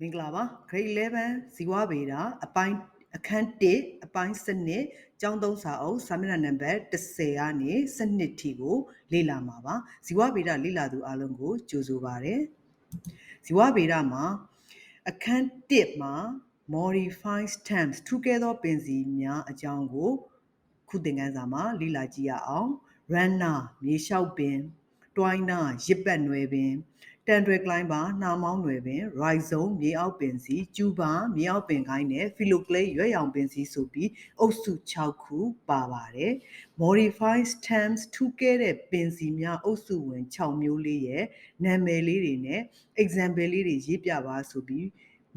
မင်္ဂလာပါ grade 11 ဇီဝဗေဒအပိုင်းအခန်း1အပိုင်းစနစ်ကျောင်းသုံးစာအုပ်စာမျက်နှာနံပါတ်10ကနေ12ထိကိုလေ့လာမှာပါဇီဝဗေဒလေ့လာသူအားလုံးကိုကြိုဆိုပါရစေဇီဝဗေဒမှာအခန်း1မှာ modified terms ထူးကဲသောပင်စီများအကြောင်းကိုခုသင်ခန်းစာမှာလေ့လာကြည့်ရအောင် runner မြေလျှောက်ပင် twiner ရစ်ပတ်နွယ်ပင်တန်တွယ်ကလိုင်းပါနှာမောင်းနွယ်ပင် rhizome မြေအောက်ပင်စီကျူပါမြေအောက်ပင်ခိုင်းနဲ့ phyloclase ရွက်ရောင်ပင်စီဆိုပြီးအုပ်စု6ခုပါပါတယ် modified terms ထူးကဲတဲ့ပင်စီများအုပ်စုဝင်6မျိုးလေးရဲ့နာမည်လေးတွေနဲ့ example လေးတွေရေးပြပါဆိုပြီး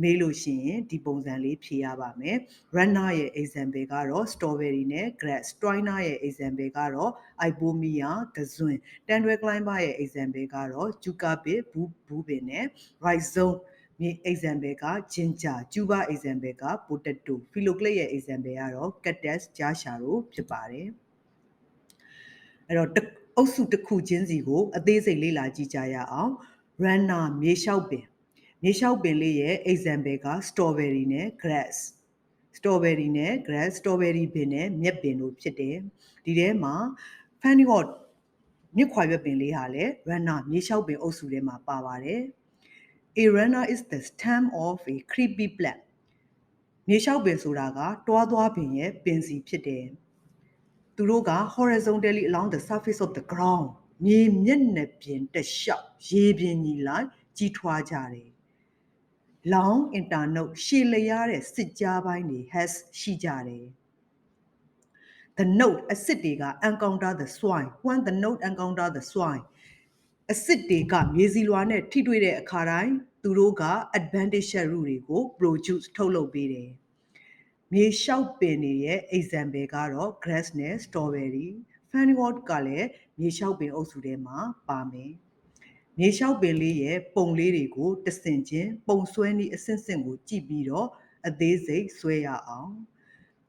မေးလို့ရှိရင်ဒီပုံစံလေးဖြေရပါမယ် runner ရဲ့ example ကတော့ strawberry နဲ့ grass twiner ရဲ့ example ကတော့ ipomia ကစွန်းတန်တွယ် climber ရဲ့ example ကတော့ juka bit ဘူးပင်နဲ့ rhizome မြေ example က ginger ကျူပါ example က potato phyloclase ရဲ့ example ကတော့ cactus ကြားရှာတို့ဖြစ်ပါတယ်အဲ့တော့အုပ်စုတစ်ခုချင်းစီကိုအသေးစိတ်လေ့လာကြည့်ကြရအောင် runner မြေလျှောက်ပင်မြေလျှောက်ပင်လေးရဲ့ example က strawberry နဲ့ grass strawberry နဲ့ grass strawberry ပင်နဲ့မြက်ပင်တို့ဖြစ်တယ်ဒီထဲမှာ fanny hot မြစ်ခွာရွက်ပင်လေးဟာလည်း runner မြေလျှောက်ပင်အုပ်စုထဲမှာပါပါတယ် A runner is the stem of a creepy plant မြေလျှောက်ပင်ဆိုတာကတွားသွားပင်ရဲ့ပင်စီဖြစ်တယ်သူတို့က horizontally along the surface of the ground မြေမျက်နှာပြင်တစ်လျှောက်ရေပြင်ညီလိုက်ကြီးထွားကြတယ် long internode ရှည်လျားတဲ့စစ်ကြားပိုင်းတွေ has ရှိကြတယ် the node အစစ်တွေက encounter the soil when the node encounter the soil အစစ်တွေကမြေစီလွှာနဲ့ထိတွေ့တဲ့အခါတိုင်းသူတို့က advantage root တွေကို produce ထုတ်လုပ်ပေးတယ်မြေလျှောက်ပင်တွေရဲ့ example ကတော့ grass နဲ့ strawberry fanny wort ကလည်းမြေလျှောက်ပင်အုပ်စုထဲမှာပါမယ်မြေလျှောက်ပင်လေးရဲ့ပုံလေးတွေကိုတဆင့်ချင်းပုံဆွဲနည်းအဆင့်ဆင့်ကိုကြည့်ပြီးတော့အသေးစိတ်ဆွဲရအောင်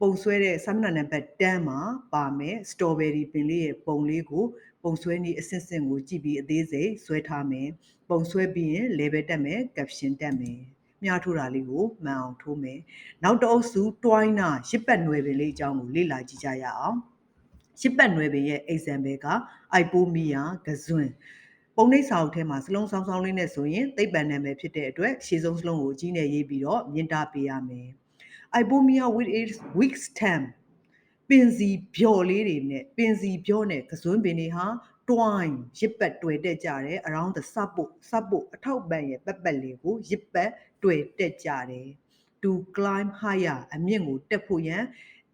ပုံဆွဲတဲ့စာမျက်နှာနံပါတ်10မှာပါမယ် strawberry ပင်လေးရဲ့ပုံလေးကိုပုံဆွဲနည်းအဆင့်ဆင့်ကိုကြည့်ပြီးအသေးစိတ်ဆွဲထားမယ်ပုံဆွဲပြီးရင် label တက်မယ် caption တက်မယ်မြားထိုးတာလေးကိုမှန်အောင်ထိုးမယ်နောက်တစ်အုပ်စု twiner ရစ်ပတ်နွယ်ပင်လေးအကြောင်းကိုလေ့လာကြည့်ကြရအောင်ရစ်ပတ်နွယ်ပင်ရဲ့ example က ipomia ကစွန်းပုံနှိပ်စာအုပ်ထဲမှာစလုံးဆောင်းဆောင်းလေးနဲ့ဆိုရင်သိပ္ပံနာမည်ဖြစ်တဲ့အတွက်ရှေ့ဆုံးစလုံးကိုအကြီးနဲ့ရေးပြီးတော့မြင်တာပေးရမယ် ipomia with its weak stem ပင်စီဖြော်လေးတွေနဲ့ပင်စီဖြောနဲ့ကစွန်းပင်တွေဟာ twine ရစ်ပတ်တွေ့တက်ကြတယ် around the support အထောက်ပံ့ရဲ့ပတ်ပတ်လေးကိုရစ်ပတ်တွေ့တက်ကြတယ် to climb higher အမြင့်ကိုတက်ဖို့ရန်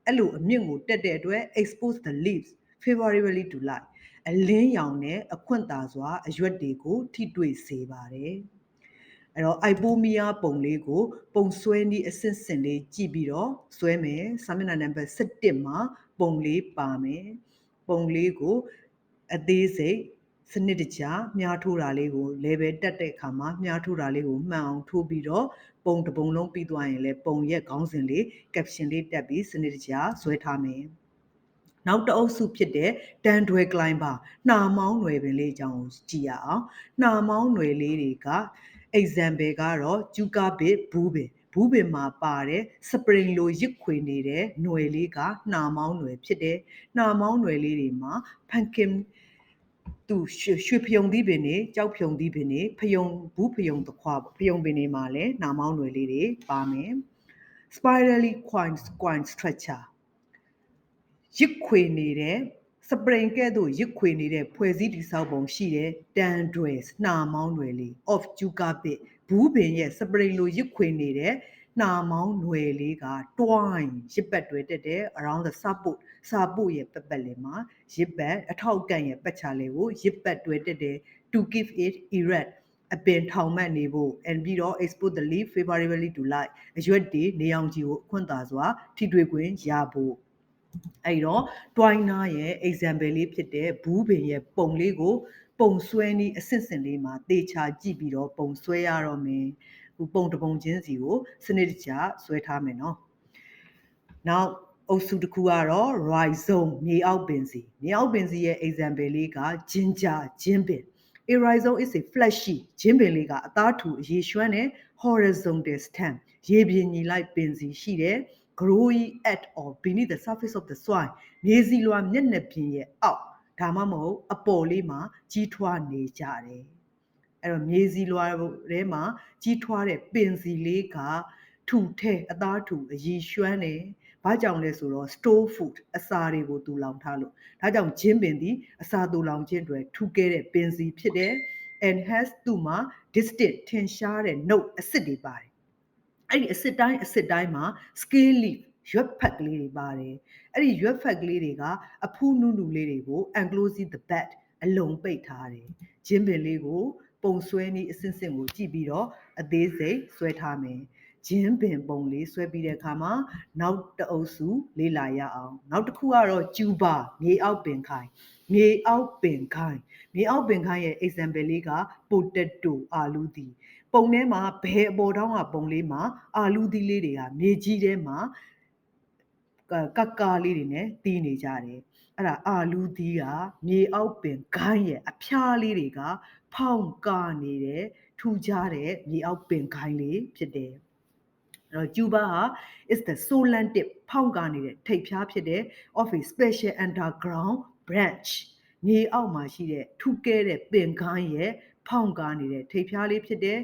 အဲ့လိုအမြင့်ကိုတက်တဲ့အတွက် expose the leaves favorably to light အလင်းရောင်နဲ့အခွင့်သာစွာအရွက်တွေကိုထိတွေ့စေပါတယ်အဲ့တော့ ipomia ပုံလေးကိုပုံဆွဲနည်းအဆင့်ဆင့်လေးကြည့်ပြီးတော့ဆွဲမယ်စာမျက်နှာနံပါတ်17မှာပုံလေးပါမယ်ပုံလေးကိုအသေးစိတ်စနစ်တကျမြားထိုးတာလေးကို level တက်တဲ့အခါမှာမြားထိုးတာလေးကိုမှန်အောင်ထိုးပြီးတော့ပုံတစ်ပုံလုံးပြီးသွားရင်လည်းပုံရဲ့ခေါင်းစဉ်လေး caption လေးတက်ပြီးစနစ်တကျဆွဲထားမယ်နောက်တစ်အုပ်စုဖြစ်တဲ့တန်တွယ်ကလိုင်းပါနှာမောင်းနွယ်ပင်လေးအကြောင်းကိုကြည့်ရအောင်နှာမောင်းနွယ်လေးတွေက example ကတော့ juka bit ဘူးပင်မှာပါတဲ့ spring လိုရစ်ခွေနေတဲ့ຫນွယ်လေးကနှာမောင်းနွယ်ဖြစ်တယ်နှာမောင်းနွယ်လေးတွေမှာ pumpkin သူရွှေဖယုံသီးပင်တွေကြောက်ဖယုံသီးပင်တွေဘူးဖယုံသခွားဖယုံပင်တွေမှာလည်းနှာမောင်းနွယ်လေးတွေပါမယ် spirally coin structure ရစ်ခွေနေတဲ့စပရင်ကဲ့သို့ရစ်ခွေနေတဲ့ဖွဲ့စည်းတည်ဆောက်ပုံရှိတဲ့တန်တွယ်နှာမောင်းနွယ်လေး of juka bit ဘူးပင်ရဲ့စပရင်လိုရစ်ခွေနေတဲ့နှာမောင်းနွယ်လေးက twine ရစ်ပတ်တွေတက်တဲ့ around the support စာပုတ်ရဲ့ပတ်ပတ်လည်မှာရစ်ပတ်အထောက်အကန့်ရဲ့ပတ်ချာလေးကိုရစ်ပတ်တွေတက်တဲ့ to keep it erect အပင်ထောင်မှတ်နေဖို့ and ပြီးတော့ expose the leaf favorably to light အရွက်တွေနေအောင်ကြီးကိုအခွင့်သာစွာထိတွေ့ခွင့်ရဖို့အဲ့တော့ twiner ရဲ့ example လေးဖြစ်တဲ့ဘူးပင်ရဲ့ပုံလေးကိုပုံဆွဲနည်းအစစ်စင်လေးမှာတေချာကြည့်ပြီးတော့ပုံဆွဲရတော့မယ်ပုံတစ်ပုံချင်းစီကိုစနစ်တကျဆွဲထားမယ်နော်နောက်အုပ်စုတစ်ခုကတော့ rhizome မြေအောက်ပင်စီရဲ့ example လေးက ginger ဂျင်းပင် A rhizome is a fleshy ဂျင်းပင်လေးကအသားထူအရေရွှမ်းတဲ့ horizontal stem ရေပြင်ညီလိုက်ပင်စီရှိတယ် growing at or beneath the surface of the soil မြေစီလွှာမျက်နှာပြင်ရဲ့အောက်ဒါမှမဟုတ်အပေါ်လေးမှာကြီးထွားနေကြတယ်အဲ့တော့မြေစီလွှာထဲမှာကြီးထွားတဲ့ပင်စီလေးကထူထဲအသားထူအရည်ရွှမ်းတယ်ဘာကြောင့်လဲဆိုတော့ store food အစာတွေကိုတူလောင်ထားလို့ဒါကြောင့်ဂျင်းပင်သည်အစာတူလောင်ခြင်းတွေထူကဲတဲ့ပင်စီဖြစ်တယ် and has သူ့မှာ distinct ထင်ရှားတဲ့ note အစစ်တွေပါတယ်အဲ့ဒီအစစ်တိုင်းမှာ scale leaf ရွက်ဖက်ကလေးတွေပါတယ်အဲ့ဒီရွက်ဖက်ကလေးတွေကအဖူးနုနုလေးတွေကို enclosing the bed အလုံးပိတ်ထားတယ်ဂျင်းပင်လေးကိုပုံဆွဲနည်းအစစ်စစ်ကိုကြည့်ပြီးတော့အသေးစိတ်ဆွဲထားမယ်ဂျင်းပင်ပုံလေးဆွဲပြီးတဲ့အခါမှာနောက်တအုပ်စုလေးလာရအောင်နောက်တစ်ခုကတော့ကျူပါမြေအောက်ပင်ခိုင်မြေအောက်ပင်ခိုင်ရဲ့ example လေးက potato အာလူးသည်ပုံထဲမှာဘယ်အပေါ်တောင်းကပုံလေးမှာအာလူးသီးလေးတွေကမြေကြီးထဲမှာကကာလေးတွေနဲ့တီးနေကြတယ်အဲ့ဒါအာလူးသီးကမြေအောက်ပင်ခိုင်ရဲ့အဖျားလေးတွေကဖောင်းကာနေတဲ့ထူခြားတဲ့မြေအောက်ပင်ခိုင်လေးဖြစ်တယ်အဲ့တော့ကျူပါဟာ is the solan tip ဖောင်းကာနေတဲ့ထိပ်ဖျားဖြစ်တဲ့ of a special underground branch မြေအောက်မှာရှိတဲ့ထူကဲတဲ့ပင်ခိုင်းရဲ့ဖောင်းကားနေတဲ့ထိပ်ဖျားလေးဖြစ်တဲ့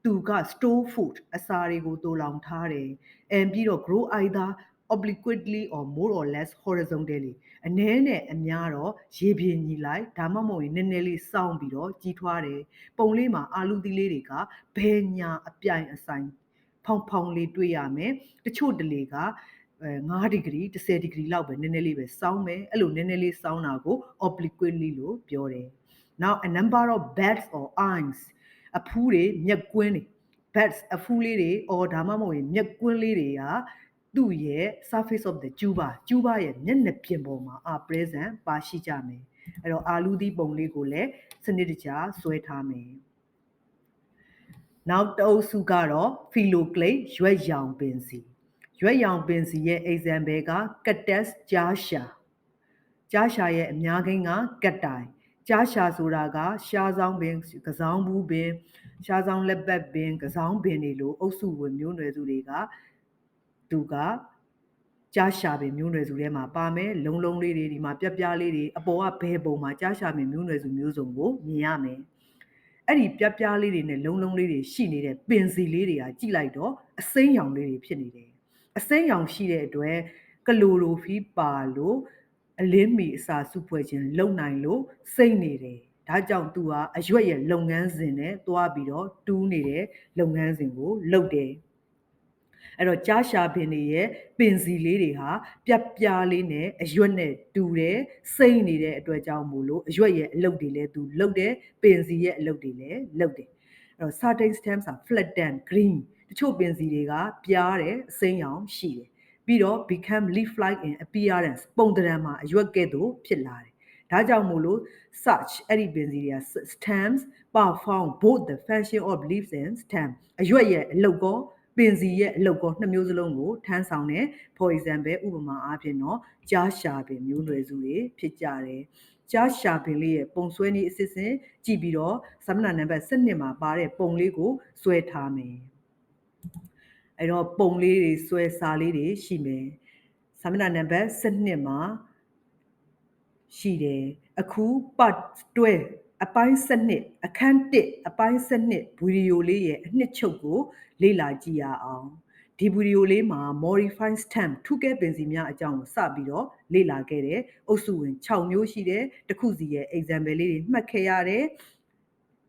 သူက store food အစာတွေကိုတိုးလောင်ထားတယ်and ပြီးတော့ grow either obliquely or more or less horizontally အနည်းနဲ့အများတော့ရေပြင်ညီလိုက်ဒါမှမဟုတ်ရင်နည်းနည်းလေးစောင်းပြီးတော့ကြီးထွားတယ်ပုံလေးမှာအာလူသီးလေးတွေကဘယ်ညာအပြိုင်အဆိုင်ဖောင်းလေးတွေ့ရမယ်တချို့တလေက9 degree 10 degree လောက်ပဲနည်းနည်းလေးပဲစောင်းမယ်အဲ့လိုနည်းနည်းလေးစောင်းတာကို obliquely လို့ပြောတယ် now a number of beds or eyes အဖူးတွေမျက်ကွင်းတွေ beds အဖူးလေးတွေ or ဒါမှမဟုတ်ရင်မျက်ကွင်းလေးတွေကသူ့ရဲ့ surface of the tuber ရဲ့မျက်နှာပြင်ပေါ်မှာ present ပါရှိကြမယ်အဲ့တော့အာလူးသီးပုံလေးကိုလည်းစနစ်တကျဆွဲထားမယ်နောက်တအုပ်စုကတော့ phyloclade ရွက်ရောင်ပင်စီရဲ့ example က cactus ကြားရှာရဲ့အများကိန်းကကတ်တိုင်ကြားရှာဆိုတာကရှားဆောင်ပင်ကစောင်းဘူးပင်ရှားဆောင်လက်ပတ်ပင်ကစောင်းပင်တွေလိုအုပ်စုဝင်မျိုးနွယ်စုတွေကသူကကြားရှာပင်မျိုးနွယ်စုထဲမှာပါမယ်လုံးလေးတွေဒီမှာပြလေးတွေအပေါ်ကဘဲပုံမှာကြားရှာပင်မျိုးနွယ်စုမျိုးစုံကိုမြင်ရမယ်အဲ့ဒီပြလေးတွေနဲ့လုံးလေးတွေရှိနေတဲ့ပင်စီလေးတွေကကြည့်လိုက်တော့အစိမ်းရောင်လေးတွေဖြစ်နေတယ်အစိမ်းရောင်ရှိတဲ့အတွက်ကလိုရိုဖီးပါလို့အလင်းမီအစာစုဖွဲ့ခြင်းလုံနိုင်လို့စိတ်နေတယ်ဒါကြောင့်သူကအရွက်ရဲ့လုပ်ငန်းစဉ်နဲ့တွားပြီးတော့တူးနေတဲ့လုပ်ငန်းစဉ်ကိုလုပ်တယ်အဲ့တော့ကြားရှာပင်တွေရဲ့ပင်စီလေးတွေဟာပြလေးနဲ့အရွက်နဲ့တူတယ်စိမ့်နေတဲ့အတွက်ကြောင့်မို့လို့အရွက်ရဲ့အလုပ်တွေလည်းသူလုပ်တယ်ပင်စီရဲ့အလုပ်တွေလည်းလုပ်တယ်အဲ့တော့ certain stems are flattened green တချို့ပင်စီတွေကပြားတယ်အစိမ်းရောင်ရှိတယ်ပြီးတော့ become leaf-like in appearance ပုံသဏ္ဍာန်မှာအရွက်ကဲ့သို့ဖြစ်လာတယ်ဒါကြောင့်မို့လို့ such အဲ့ဒီပင်စီတွေက stems perform both the function of leaves and stem အရွက်ရဲ့အလုပ်ကောပင်စီရဲ့အလုပ်ကောနှစ်မျိုးစလုံးကိုထမ်းဆောင်တယ် for example ဥပမာအားဖြင့်တော့ကြားရှာပင်မျိုးနွယ်စုတွေဖြစ်ကြတယ်ကြားရှာပင်လေးရဲ့ပုံဆွဲနည်းအစစ်စစ်ကြည့်ပြီးတော့စာမျက်နှာနံပါတ်12မှာပါတဲ့ပုံလေးကိုဆွဲထားမယ်အဲ့တော့ပုံလေးတွေဆွဲစာလေးတွေရှိမယ်စာမျက်နှာနံပါတ်12မှာရှိတယ်အခု part 12အပိုင်း12အခန်း1အပိုင်း12ဗီဒီယိုလေးရဲ့အနှစ်ချုပ်ကိုလေ့လာကြည့်ရအောင်ဒီဗီဒီယိုလေးမှာ modified stem ထူးကဲပင်စီများအကြောင်းကိုစပြီးတော့လေ့လာခဲ့တယ်အုပ်စုဝင်6မျိုးရှိတယ်တစ်ခုစီရဲ့ example လေးတွေမှတ်ခဲ့ရတယ်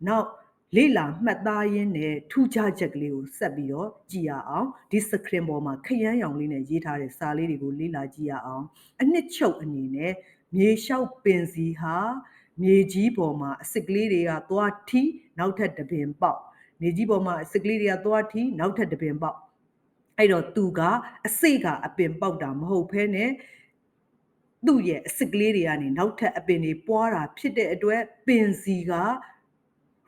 နောက်လေ့လာမှတ်သားရင်းနဲ့ထူးခြားချက်ကလေးကိုဆက်ပြီးတော့ကြည့်ရအောင်ဒီ screen ပေါ်မှာခရမ်းရောင်လေးနဲ့ရေးထားတဲ့စာလေးတွေကိုလေ့လာကြည့်ရအောင်အနှစ်ချုပ်အနေနဲ့မြေလျှောက်ပင်စီဟာမြေကြီးပေါ်မှာအစစ်ကလေးတွေကသွားထီနောက်ထပ်တပင်ပေါက်မြေကြီးပေါ်မှာအစစ်ကလေးတွေကသွားထီနောက်ထပ်တပင်ပေါက်အဲ့တော့သူကအစိတ်ကအပင်ပေါက်တာမဟုတ်ဘဲနဲ့သူ့ရဲ့အစစ်ကလေးတွေကနေနောက်ထပ်အပင်တွေပွားတာဖြစ်တဲ့အတွက်ပင်စီက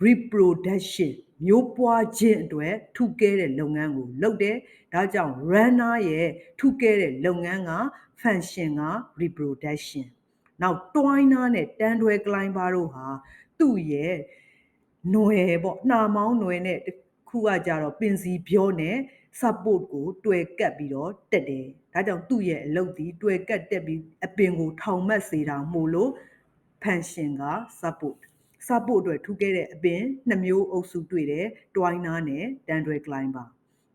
reproduction မျိုးပွားခြင်းအတွက်ထူးကဲတဲ့လုပ်ငန်းကိုလုပ်တယ်ဒါကြောင့် runner ရဲ့ထူးကဲတဲ့လုပ်ငန်းက function က reproduction နောက် twiner နဲ့တန်းတွဲ climber တို့ဟာသူ့ရဲ့ຫນွယ်ပေါ့နှာမောင်းຫນွယ်နဲ့တစ်ခု ခုကကြတော့ပင်စီပြောနဲ့ support ကိုတွယ်ကပ်ပြီးတော့တက်တယ်ဒါကြောင့်သူ့ရဲ့အလုပ်ဒီတွယ်ကပ်တက်ပြီးအပင်ကိုထောင်မတ်စေတာမို့လို့ function က support အတွက်ထူခဲ့တဲ့အပင်2မျိုးအုပ်စုတွေ့တယ် twiner နဲ့ tendril climber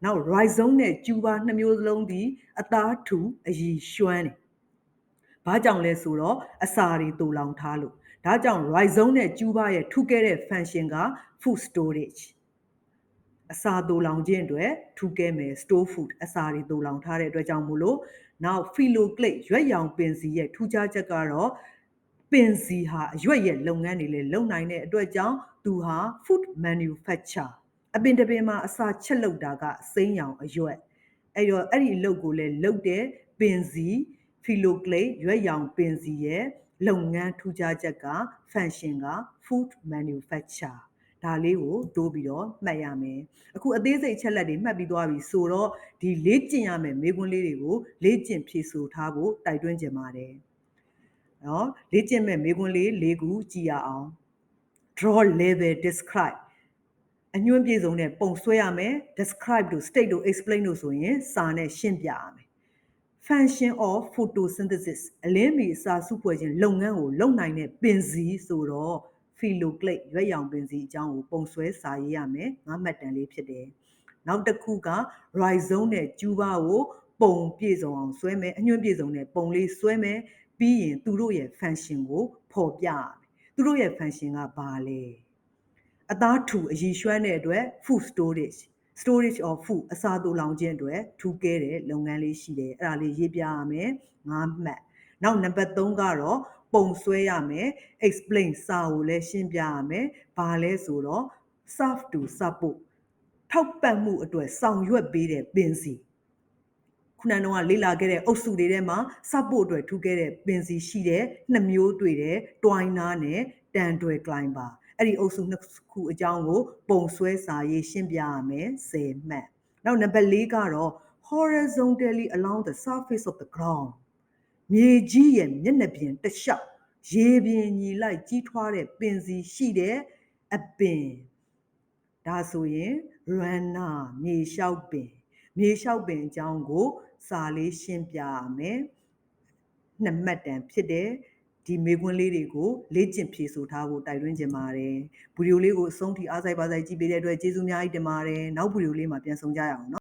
နောက် rhizome နဲ့ tuber 2မျိုးစလုံးဒီအသားထူအရည်ရွှမ်းတယ်ဘာကြောင့်လဲဆိုတော့အစာတွေတူလောင်ထားလို့ဒါကြောင့် rhizome နဲ့ tuber ရဲ့ထူခဲ့တဲ့ function က food storage အစာတူလောင်ခြင်းအတွက်ထူခဲ့မယ် store food အစာတွေတူလောင်ထားတဲ့အတွက်ကြောင့်မို့လို့နောက် phylloclade ရွက်ရောင်ပင်စီရဲ့ထူးခြားချက်ကတော့ပင်စီဟာအရွက်ရဲ့လုပ်ငန်းတွေလည်းလုပ်နိုင်တဲ့အတွက်ကြောင့်သူဟာ food manufacture အပင်တစ်ပင်မှာအစာချက်လုပ်တာကစိမ်းရောင်အရွက်အဲ့တော့အဲ့ဒီအလုပ်ကိုလည်းလုပ်တဲ့ပင်စီ phylloclade ရွက်ရောင်ပင်စီရဲ့လုပ်ငန်းထူးခြားချက်က function က food manufacture ဒါလေးကိုတိုးပြီးတော့မှတ်ရမယ်အခုအသေးစိတ်ချက်လက်တွေမှတ်ပြီးသွားပြီဆိုတော့ဒီလေ့ကျင့်ရမယ်မေးခွန်းလေးတွေကိုလေ့ကျင့်ဖြေဆိုထားဖို့တိုက်တွန်းချင်ပါတယ်နော်လေ့ကျင့်မဲ့မေးခွန်းလေး၄ခုကြည့်ရအောင် draw label describe အညွှန်းပြည့်စုံတဲ့ပုံဆွဲရမယ် describe တို့ state တို့ explain တို့ဆိုရင်စာနဲ့ရှင်းပြရမယ် function of photosynthesis အလင်းမီအစာစုဖွဲ့ခြင်းလုပ်ငန်းကိုလုပ်နိုင်တဲ့ပင်စီဆိုတော့ phylloclade ရွက်ရောင်ပင်စီအကြောင်းကိုပုံဆွဲစာရေးရမယ်ငါးမှတ်တမ်းလေးဖြစ်တယ်နောက်တစ်ခုက rhizome နဲ့ tuber ကိုပုံပြည့်စုံအောင်ဆွဲမယ်အညွှန်းပြည့်စုံတဲ့ပုံလေးဆွဲမယ်ပြီးရင်သူတို့ရဲ့ function ကိုဖော်ပြရမယ်သူတို့ရဲ့ function ကဘာလဲအသားထူအရည်ရွှမ်းတဲ့အတွက် food storage of food အစာတူလောင်ခြင်းအတွက်ထူးကဲတဲ့လုပ်ငန်းလေးရှိတယ်အဲ့ဒါလေးရေးပြရမယ်၅မှတ်နောက်နံပါတ်3ကတော့ပုံဆွဲရမယ် explain စာကိုလည်းရှင်းပြရမယ်ဘာလဲဆိုတော့ serve to support ထောက်ပံ့မှုအတွက်ဆောင်ရွက်ပေးတဲ့ပင်စီခုနကတော့လေ့လာခဲ့တဲ့အုပ်စုတွေထဲမှာ support အတွက်ထူခဲ့တဲ့ပင်စီရှိတဲ့2မျိုးတွေ့တယ် twiner နဲ့ tendril climber အဲ့ဒီအုပ်စုနှစ်ခုအကြောင်းကိုပုံဆွဲစာရေးရှင်းပြရမယ်10မှတ်နောက်နံပါတ်4ကတော့ horizontally along the surface of the ground မြေကြီးရဲ့မျက်နှာပြင်တစ်လျှောက်ရေပြင်ညီလိုက်ကြီးထွားတဲ့ပင်စီရှိတဲ့အပင်ဒါဆိုရင် runner မြေလျှောက်ပင်အကြောင်းကိုစာလေးရှင်းပြရမယ်2မှတ်တမ်းဖြစ်တယ်ဒီမေးခွန်းလေးတွေကိုလေ့ကျင့်ဖြေဆိုထားဖို့တိုက်တွန်းချင်ပါတယ်ဗီဒီယိုလေးကိုအဆုံးထိအားစိုက်ပါစိုက်ကြည့်ပေးတဲ့အတွက်ကျေးဇူးအများကြီးတင်ပါတယ်နောက်ဗီဒီယိုလေးမှာပြန်ဆုံကြရအောင်နော်